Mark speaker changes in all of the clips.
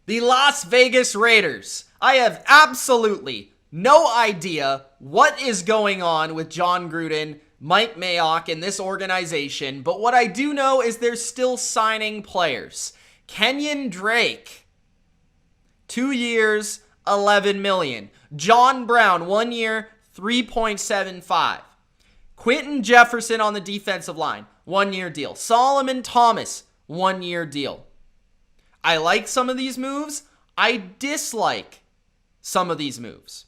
Speaker 1: The Las Vegas Raiders. I have absolutely no idea what is going on with John Gruden, Mike Mayock, and this organization, but what I do know is they're still signing players. Kenyon Drake, 2 years, $11 million. John Brown, 1 year, $3.75. Quinton Jefferson on the defensive line, 1 year deal. Solomon Thomas, 1 year deal. I like some of these moves. I dislike some of these moves.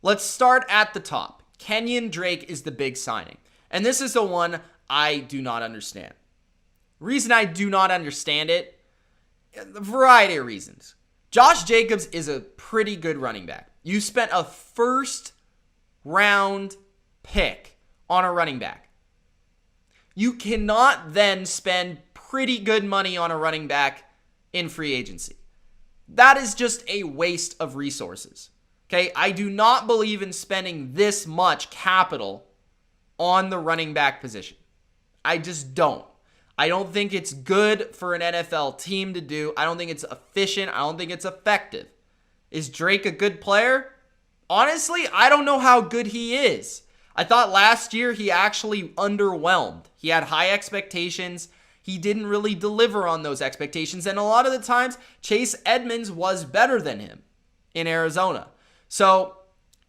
Speaker 1: Let's start at the top. Kenyon Drake is the big signing. And this is the one I do not understand. Reason I do not understand it, a variety of reasons. Josh Jacobs is a pretty good running back. You spent a first round pick on a running back. You cannot then spend pretty good money on a running back in free agency. That is just a waste of resources. Okay, I do not believe in spending this much capital on the running back position. I just don't. I don't think it's good for an NFL team to do. I don't think it's efficient. I don't think it's effective. Is Drake a good player? Honestly, I don't know how good he is. I thought last year he actually underwhelmed. He had high expectations. He didn't really deliver on those expectations. And a lot of the times, Chase Edmonds was better than him in Arizona. So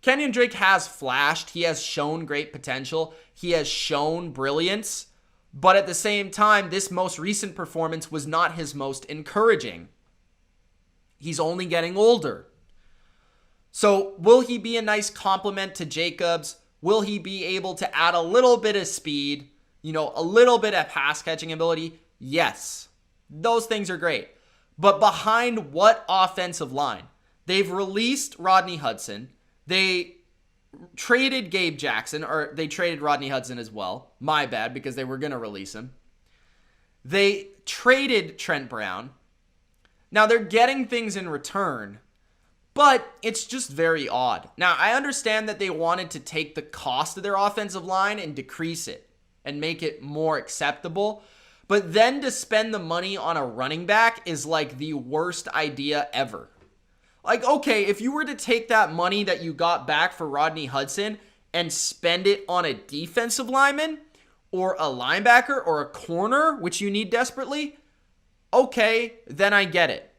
Speaker 1: Kenyon Drake has flashed. He has shown great potential. He has shown brilliance. But at the same time, this most recent performance was not his most encouraging. He's only getting older. So will he be a nice complement to Jacobs? Will he be able to add a little bit of speed, a little bit of pass catching ability? Yes. Those things are great. But behind what offensive line? They've released Rodney Hudson. They traded Gabe Jackson, or they traded Rodney Hudson as well. My bad, because they were going to release him. They traded Trent Brown. Now they're getting things in return, but it's just very odd. Now, I understand that they wanted to take the cost of their offensive line and decrease it and make it more acceptable. But then to spend the money on a running back is like the worst idea ever. Like, okay, if you were to take that money that you got back for Rodney Hudson and spend it on a defensive lineman or a linebacker or a corner, which you need desperately, okay, then I get it.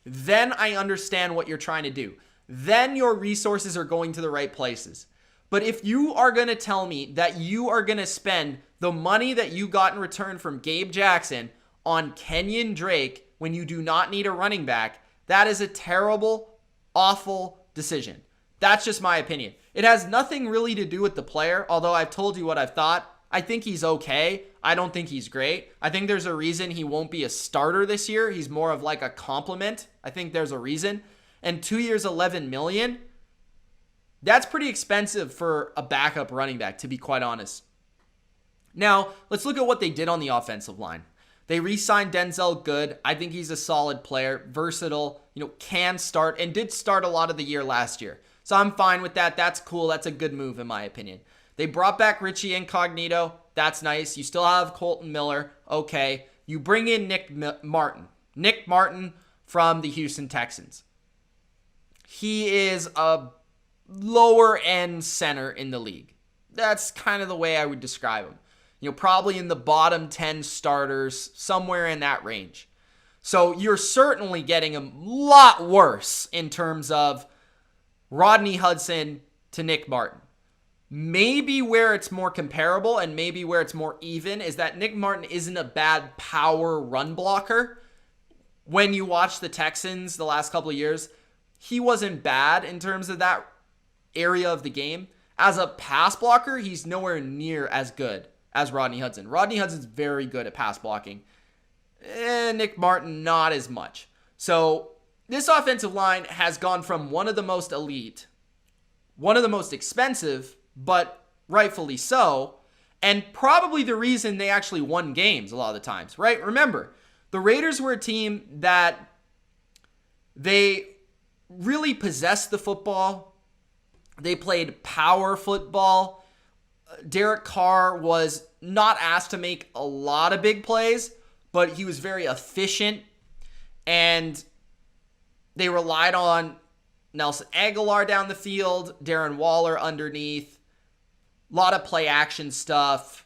Speaker 1: Then I understand what you're trying to do. Then your resources are going to the right places. But if you are going to tell me that you are going to spend the money that you got in return from Gabe Jackson on Kenyon Drake when you do not need a running back, that is a terrible, awful decision. That's just my opinion. It has nothing really to do with the player, although I've told you what I've thought. I think he's okay. I don't think he's great. I think there's a reason he won't be a starter this year. He's more of like a compliment. I think there's a reason. And 2 years, $11 million, that's pretty expensive for a backup running back, to be quite honest. Now, let's look at what they did on the offensive line. They re-signed Denzel Good. I think he's a solid player, versatile, can start, and did start a lot of the year last year. So I'm fine with that. That's cool. That's a good move in my opinion. They brought back Richie Incognito. That's nice. You still have Colton Miller. Okay. You bring in Nick Martin. Nick Martin from the Houston Texans. He is a lower end center in the league. That's kind of the way I would describe him. Probably in the bottom 10 starters, somewhere in that range. So you're certainly getting a lot worse in terms of Rodney Hudson to Nick Martin. Maybe where it's more comparable and maybe where it's more even is that Nick Martin isn't a bad power run blocker. When you watch the Texans the last couple of years, he wasn't bad in terms of that area of the game. As a pass blocker, he's nowhere near as good as Rodney Hudson. Rodney Hudson's very good at pass blocking. Nick Martin, not as much. So this offensive line has gone from one of the most elite, one of the most expensive, but rightfully so, and probably the reason they actually won games a lot of the times, right? Remember, the Raiders were a team that they really possessed the football. They played power football. Derek Carr was not asked to make a lot of big plays, but he was very efficient. And They relied on Nelson Aguilar down the field, Darren Waller underneath, a lot of play action stuff,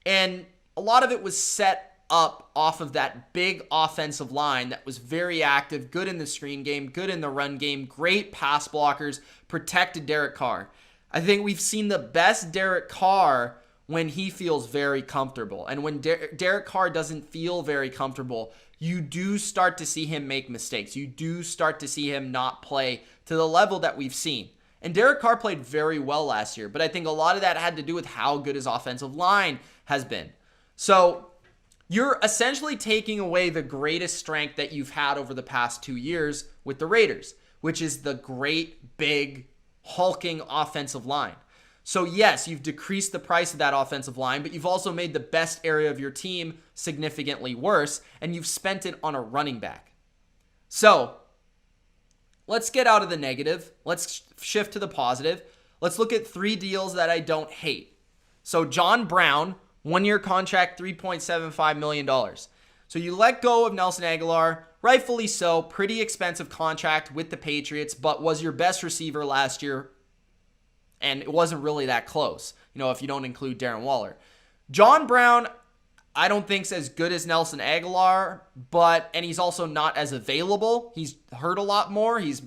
Speaker 1: and a lot of it was set up off of that big offensive line that was very active, good in the screen game, good in the run game, great pass blockers, protected Derek Carr. I think we've seen the best Derek Carr when he feels very comfortable. And when Derek Carr doesn't feel very comfortable, you do start to see him make mistakes. You do start to see him not play to the level that we've seen. And Derek Carr played very well last year, but I think a lot of that had to do with how good his offensive line has been. So you're essentially taking away the greatest strength that you've had over the past 2 years with the Raiders, which is the great, big, hulking offensive line. So yes, you've decreased the price of that offensive line, but you've also made the best area of your team significantly worse, and you've spent it on a running back. So let's get out of the negative. Let's shift to the positive. Let's look at 3 deals that I don't hate. So John Brown, 1-year contract, $3.75 million. So you let go of Nelson Aguilar, rightfully so, pretty expensive contract with the Patriots, but was your best receiver last year, and it wasn't really that close, if you don't include Darren Waller. John Brown, I don't think is as good as Nelson Aguilar, and he's also not as available. He's hurt a lot more. He's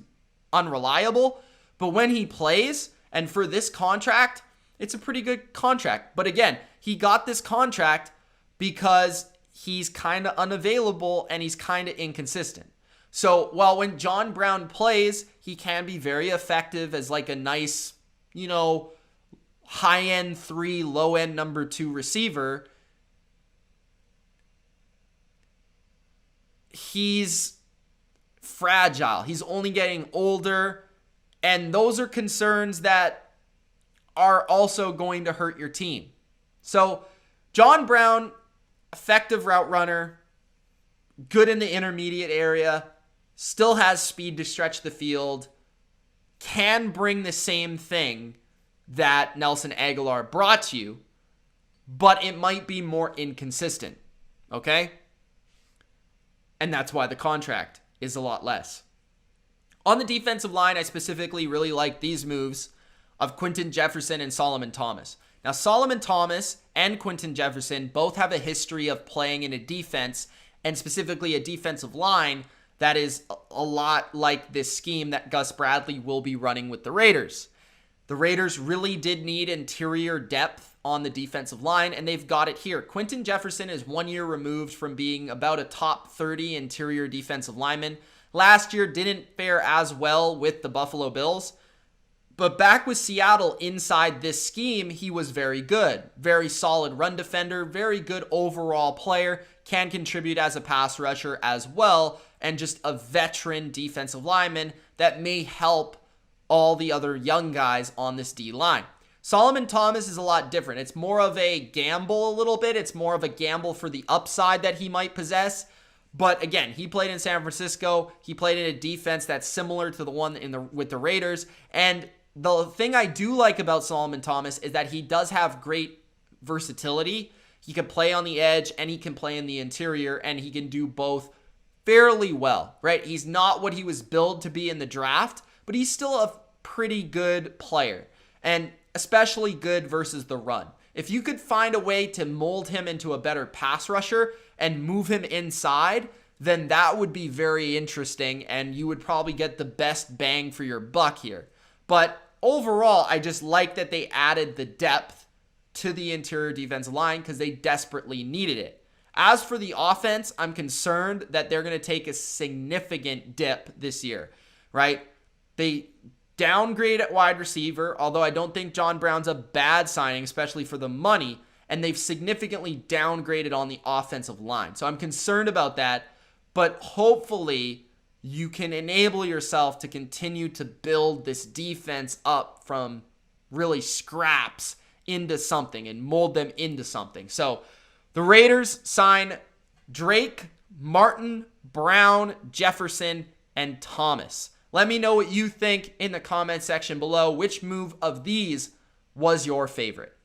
Speaker 1: unreliable. But when he plays, and for this contract, it's a pretty good contract. But again, he got this contract because he's kind of unavailable and he's kind of inconsistent. So while when John Brown plays, he can be very effective as like a nice, high-end 3, low-end number 2 receiver, he's fragile. He's only getting older, and those are concerns that are also going to hurt your team. So John Brown, effective route runner, good in the intermediate area, still has speed to stretch the field, can bring the same thing that Nelson Aguilar brought to you, but it might be more inconsistent, okay? And that's why the contract is a lot less. On the defensive line, I specifically really like these moves of Quinton Jefferson and Solomon Thomas. Now, Solomon Thomas and Quinton Jefferson both have a history of playing in a defense, and specifically a defensive line, that is a lot like this scheme that Gus Bradley will be running with the Raiders. The Raiders really did need interior depth on the defensive line, and they've got it here. Quinton Jefferson is 1 year removed from being about a top 30 interior defensive lineman. Last year didn't fare as well with the Buffalo Bills, but back with Seattle inside this scheme, he was very good. Very solid run defender, very good overall player, can contribute as a pass rusher as well, and just a veteran defensive lineman that may help all the other young guys on this D-line. Solomon Thomas is a lot different. It's more of a gamble a little bit. It's more of a gamble for the upside that he might possess. But again, he played in San Francisco. He played in a defense that's similar to the one with the Raiders. And the thing I do like about Solomon Thomas is that he does have great versatility. He can play on the edge and he can play in the interior, and he can do both fairly well, right? He's not what he was billed to be in the draft, but he's still a pretty good player, and especially good versus the run. If you could find a way to mold him into a better pass rusher and move him inside, then that would be very interesting, and you would probably get the best bang for your buck here. But overall, I just like that they added the depth to the interior defensive line because they desperately needed it. As for the offense, I'm concerned that they're going to take a significant dip this year, right? They downgrade at wide receiver, although I don't think John Brown's a bad signing, especially for the money, and they've significantly downgraded on the offensive line. So I'm concerned about that, but hopefully you can enable yourself to continue to build this defense up from really scraps into something and mold them into something. So the Raiders sign Drake, Martin, Brown, Jefferson, and Thomas. Let me know what you think in the comment section below. Which move of these was your favorite?